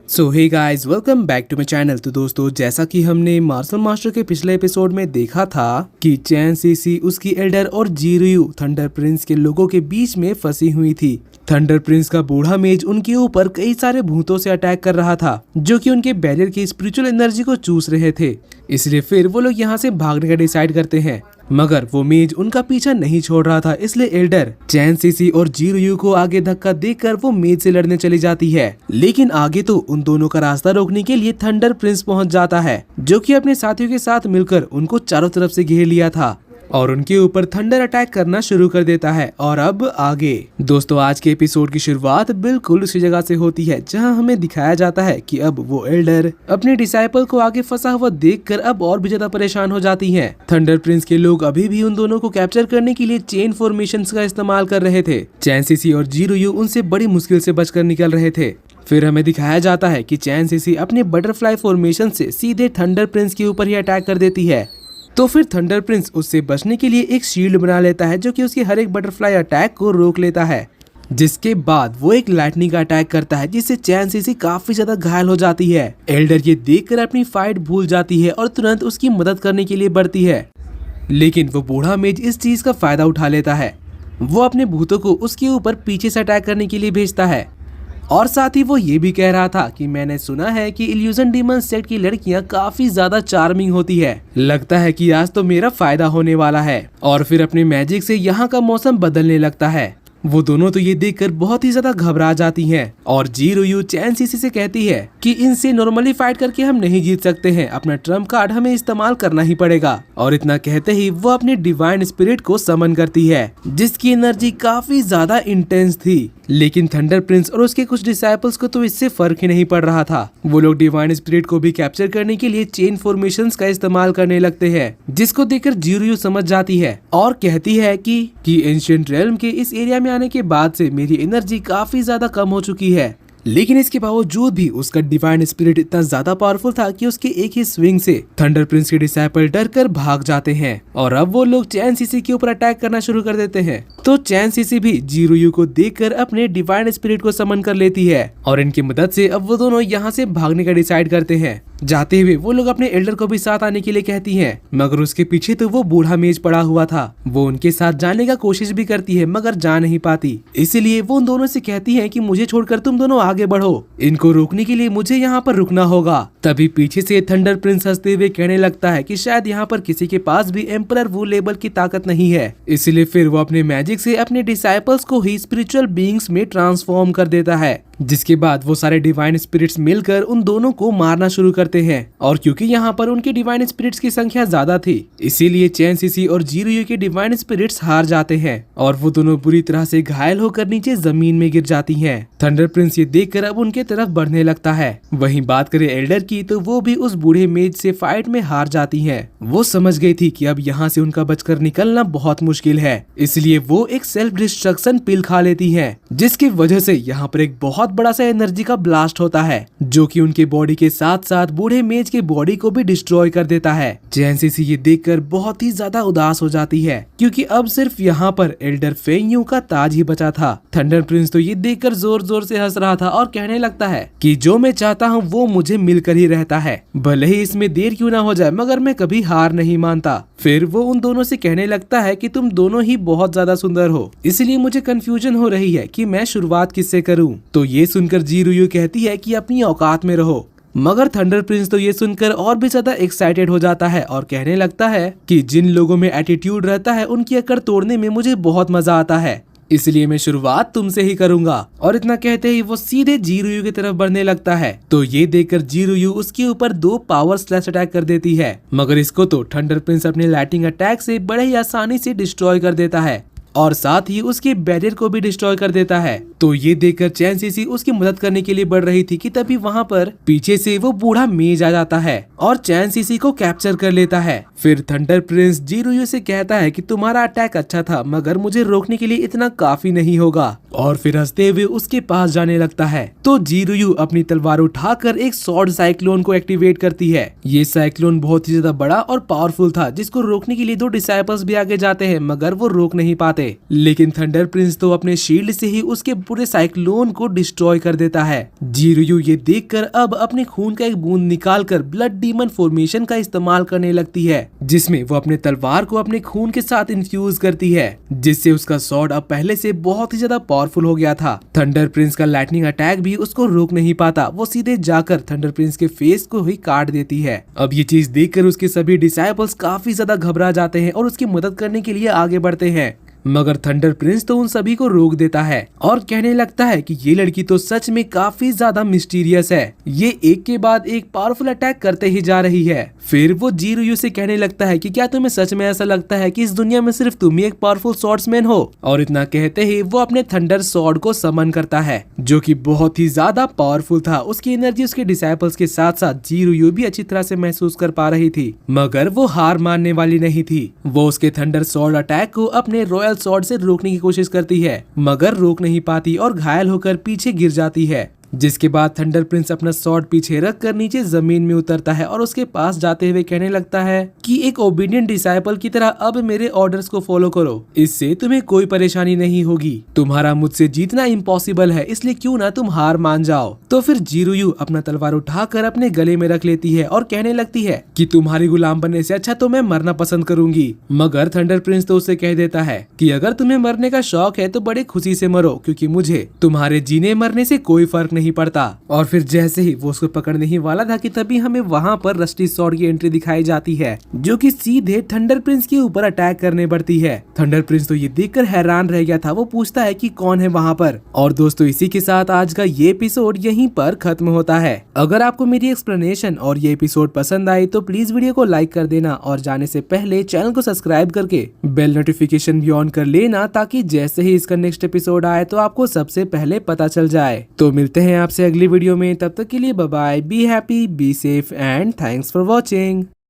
So hey guys, welcome back to my channel. तो दोस्तों, जैसा कि हमने मार्शल मास्टर के पिछले एपिसोड में देखा था कि चैन सीसी, उसकी एल्डर और जीरुयू थंडर प्रिंस के लोगों के बीच में फंसी हुई थी। थंडर प्रिंस का बूढ़ा मेज उनके ऊपर कई सारे भूतों से अटैक कर रहा था जो कि उनके बैरियर की स्पिरिचुअल एनर्जी को चूस रहे थे। इसलिए फिर वो लोग यहाँ से भागने का डिसाइड करते हैं, मगर वो मेज उनका पीछा नहीं छोड़ रहा था। इसलिए एल्डर चैन सीसी और जीरुयू को आगे धक्का देकर वो मेज से लड़ने चली जाती है। लेकिन आगे तो उन दोनों का रास्ता रोकने के लिए थंडर प्रिंस पहुंच जाता है, जो कि अपने साथियों के साथ मिलकर उनको चारों तरफ से घेर लिया था और उनके ऊपर थंडर अटैक करना शुरू कर देता है। और अब आगे दोस्तों, आज के एपिसोड की शुरुआत बिल्कुल उसी जगह से होती है जहां हमें दिखाया जाता है कि अब वो एल्डर अपने डिसाइपल को आगे फंसा हुआ देखकर अब और भी ज्यादा परेशान हो जाती हैं। थंडर प्रिंस के लोग अभी भी उन दोनों को कैप्चर करने के लिए चेन फॉर्मेशंस का इस्तेमाल कर रहे थे। चैन सीसी और जीरुयू उनसे बड़ी मुश्किल से बचकर निकल रहे थे। फिर हमें दिखाया जाता है कि चैन सीसी अपने बटरफ्लाई फॉर्मेशन से सीधे थंडर प्रिंस के ऊपर ही अटैक कर देती है। तो फिर थंडर प्रिंस उससे बचने के लिए एक शील्ड बना लेता है जो कि उसके हर एक बटरफ्लाई अटैक को रोक लेता है। जिसके बाद वो एक लाइटनिंग का अटैक करता है जिससे चैन सीसी काफी ज्यादा घायल हो जाती है। एल्डर ये देखकर अपनी फाइट भूल जाती है और तुरंत उसकी मदद करने के लिए बढ़ती है। लेकिन वो बूढ़ा मेज इस चीज का फायदा उठा लेता है। वो अपने भूतों को उसके ऊपर पीछे से अटैक करने के लिए भेजता है और साथ ही वो ये भी कह रहा था कि मैंने सुना है कि इल्यूजन डीमन सेट की लड़कियां काफी ज्यादा चार्मिंग होती है। लगता है कि आज तो मेरा फायदा होने वाला है। और फिर अपने मैजिक से यहाँ का मौसम बदलने लगता है। वो दोनों तो ये देखकर बहुत ही ज्यादा घबरा जाती हैं और जीरुयू चैन सीसी से कहती है कि इनसे नॉर्मली फाइट करके हम नहीं जीत सकते हैं, अपना ट्रम्प कार्ड हमें इस्तेमाल करना ही पड़ेगा। और इतना कहते ही वो अपने डिवाइन स्पिरिट को समन करती है जिसकी एनर्जी काफी ज्यादा इंटेंस थी। लेकिन थंडर प्रिंस और उसके कुछ डिसाइपल्स को तो इससे फर्क ही नहीं पड़ रहा था। वो लोग डिवाइन स्पिरिट को भी कैप्चर करने के लिए चेन फॉर्मेशंस का इस्तेमाल करने लगते हैं, जिसको देखकर जीरुयू समझ जाती है और कहती है कि एंशिएंट रेल्म के इस एरिया में आने के बाद से मेरी एनर्जी काफी ज्यादा कम हो चुकी है। लेकिन इसके बावजूद भी उसका डिवाइन स्पिरिट इतना ज्यादा पावरफुल था कि उसके एक ही स्विंग से थंडर प्रिंस के डिसाइपल डर कर भाग जाते हैं और अब वो लोग चैन सीसी के ऊपर अटैक करना शुरू कर देते हैं। तो चैन सीसी भी जीरुयू को देखकर अपने डिवाइन स्पिरिट को समन कर लेती है और इनकी मदद से अब वो दोनों यहाँ से भागने का डिसाइड करते हैं। जाते हुए वो लोग अपने एल्डर को भी साथ आने के लिए कहती हैं, मगर उसके पीछे तो वो बूढ़ा मेज पड़ा हुआ था। वो उनके साथ जाने का कोशिश भी करती है मगर जा नहीं पाती। इसलिए वो उन दोनों से कहती है कि मुझे छोड़कर तुम दोनों आगे बढ़ो, इनको रोकने के लिए मुझे यहाँ पर रुकना होगा। तभी पीछे से थंडर प्रिंस हंसते हुए कहने लगता है कि शायद यहाँ पर किसी के पास भी एम्परर वू लेवल की ताकत नहीं है। इसलिए फिर वो अपने मैजिक से अपने डिसाइपल्स को ही स्पिरिचुअल बीइंग्स में ट्रांसफॉर्म कर देता है, जिसके बाद वो सारे डिवाइन स्पिरिट्स मिलकर उन दोनों को मारना शुरू करते हैं। और क्योंकि यहाँ पर उनके डिवाइन स्पिरिट्स की संख्या ज्यादा थी, इसीलिए चैन सीसी और जीरुयू के डिवाइन स्पिरिट्स हार जाते हैं और वो दोनों बुरी तरह से घायल होकर नीचे जमीन में गिर जाती हैं। थंडर प्रिंस ये देखकर अब उनके तरफ बढ़ने लगता है। वहीं बात करें एल्डर की, तो वो भी उस बूढ़े मेज से फाइट में हार जाती हैं। वो समझ गई थी कि अब यहाँ से उनका बचकर निकलना बहुत मुश्किल है, इसलिए वो एक सेल्फ डिस्ट्रक्शन पिल खा लेती है, जिसकी वजह से यहाँ पर एक बहुत बड़ा सा एनर्जी का ब्लास्ट होता है जो कि उनके बॉडी के साथ साथ बूढ़े मेज के बॉडी को भी डिस्ट्रॉय कर देता है। चैन सीसी ये देखकर बहुत ही ज्यादा उदास हो जाती है क्योंकि अब सिर्फ यहाँ पर एल्डर फेंग यू का ताज ही बचा था। थंडर प्रिंस तो ये देखकर जोर जोर से हंस रहा था और कहने लगता है कि जो मैं चाहता हूँ वो मुझे मिलकर ही रहता है, भले ही इसमें देर क्यों ना हो जाए, मगर मैं कभी हार नहीं मानता। फिर वो उन दोनों से कहने लगता है कि तुम दोनों ही बहुत ज्यादा सुंदर हो, इसलिए मुझे कंफ्यूजन हो रही है कि मैं शुरुआत किससे करूं। तो ये सुनकर जीरुयू कहती है कि अपनी औकात में रहो, मगर थंडर प्रिंस तो ये सुनकर और भी ज्यादा एक्साइटेड हो जाता है और कहने लगता है कि जिन लोगों में एटीट्यूड रहता है उनकी अकड़ तोड़ने में मुझे बहुत मजा आता है, इसलिए मैं शुरुआत तुमसे ही करूंगा। और इतना कहते ही वो सीधे जीरुयू की तरफ बढ़ने लगता है। तो ये देखकर जीरुयू उसके ऊपर 2 पावर स्लैश अटैक कर देती है, मगर इसको तो थंडर प्रिंस अपने लाइटिंग अटैक से बड़े ही आसानी से डिस्ट्रॉय कर देता है और साथ ही उसके बैरियर को भी डिस्ट्रॉय कर देता है। तो ये देखकर चैन सीसी उसकी मदद करने के लिए बढ़ रही थी कि तभी वहाँ पर पीछे से वो बूढ़ा मेज आ जाता है और चैन सीसी को कैप्चर कर लेता है। फिर थंडर प्रिंस जीरुयू से कहता है कि तुम्हारा अटैक अच्छा था, मगर मुझे रोकने के लिए इतना काफी नहीं होगा, और फिर हंसते हुए उसके पास जाने लगता है। तो जीरुयू अपनी तलवार उठाकर एक सॉर्ड साइक्लोन को एक्टिवेट करती है। ये साइक्लोन बहुत ही ज्यादा बड़ा और पावरफुल था, जिसको रोकने के लिए 2 डिसाइपल्स भी आगे जाते हैं, मगर वो रोक नहीं पाते। से, लेकिन थंडर प्रिंस तो अपने शील्ड से ही उसके पूरे साइक्लोन को डिस्ट्रॉय कर देता है। जीरुयू ये देखकर अब अपने खून का एक बूंद निकालकर ब्लड डीमन फॉर्मेशन का इस्तेमाल करने लगती है, जिसमें वो अपने तलवार को अपने खून के साथ इन्फ्यूज करती है, जिससे उसका स्वॉर्ड अब पहले से बहुत ही ज्यादा पावरफुल हो गया था। थंडर प्रिंस का लाइटनिंग अटैक भी उसको रोक नहीं पाता, वो सीधे जाकर थंडर प्रिंस के फेस को ही काट देती है। अब ये चीज देखकर उसके सभी डिसाइपल्स काफी ज्यादा घबरा जाते हैं और उसकी मदद करने के लिए आगे बढ़ते हैं, मगर थंडर प्रिंस तो उन सभी को रोक देता है और कहने लगता है कि ये लड़की तो सच में काफी ज्यादा मिस्टीरियस है, ये एक के बाद एक पावरफुल अटैक करते ही जा रही है। फिर वो जीरुयू से कहने लगता है कि क्या तुम्हें सच में ऐसा लगता है कि इस दुनिया में सिर्फ तुम ही एक पावरफुल स्वॉर्ड्समैन हो? और इतना कहते ही वो अपने थंडर स्वॉर्ड को समन करता है, जो कि बहुत ही ज्यादा पावरफुल था। उसकी एनर्जी उसके डिसाइपल्स के साथ साथ जीरुयू भी अच्छी तरह से महसूस कर पा रही थी, मगर वो हार मानने वाली नहीं थी। वो उसके थंडर स्वॉर्ड अटैक को अपने रॉयल स्वॉर्ड से रोकने की कोशिश करती है, मगर रोक नहीं पाती और घायल होकर पीछे गिर जाती है, जिसके बाद थंडर प्रिंस अपना स्वॉर्ड पीछे रख कर नीचे जमीन में उतरता है और उसके पास जाते हुए कहने लगता है कि एक ओबीडियंट डिसाइपल की तरह अब मेरे ऑर्डर्स को फॉलो करो, इससे तुम्हें कोई परेशानी नहीं होगी। तुम्हारा मुझसे जीतना इम्पॉसिबल है, इसलिए क्यों ना तुम हार मान जाओ। तो फिर जीरुयू अपना तलवार उठाकर अपने गले में रख लेती है और कहने लगती है कि तुम्हारी गुलाम बनने से अच्छा तो मैं मरना पसंद करूंगी। मगर थंडर प्रिंस तो उसे कह देता है कि अगर तुम्हें मरने का शौक है तो बड़े खुशी से मरो, क्योंकि मुझे तुम्हारे जीने मरने से कोई फर्क नहीं पड़ता। और फिर जैसे ही वो उसको पकड़ने ही वाला था कि तभी हमें वहाँ पर रस्टी स्वॉर्ड की एंट्री दिखाई जाती है, जो कि सीधे थंडर प्रिंस के ऊपर अटैक करने पड़ती है। थंडर प्रिंस तो ये देखकर हैरान रह गया था, वो पूछता है कि कौन है वहाँ पर। और दोस्तों इसी के साथ आज का ये एपिसोड यहीं पर खत्म होता है। अगर आपको मेरी एक्सप्लेनेशन और ये एपिसोड पसंद आई तो प्लीज वीडियो को लाइक कर देना और जाने से पहले चैनल को सब्सक्राइब करके बेल नोटिफिकेशन भी ऑन कर लेना, ताकि जैसे ही इसका नेक्स्ट एपिसोड आए तो आपको सबसे पहले पता चल जाए। तो मिलते हैं आपसे अगली वीडियो में, तब तक के लिए bye bye, be happy, be safe and thanks for watching.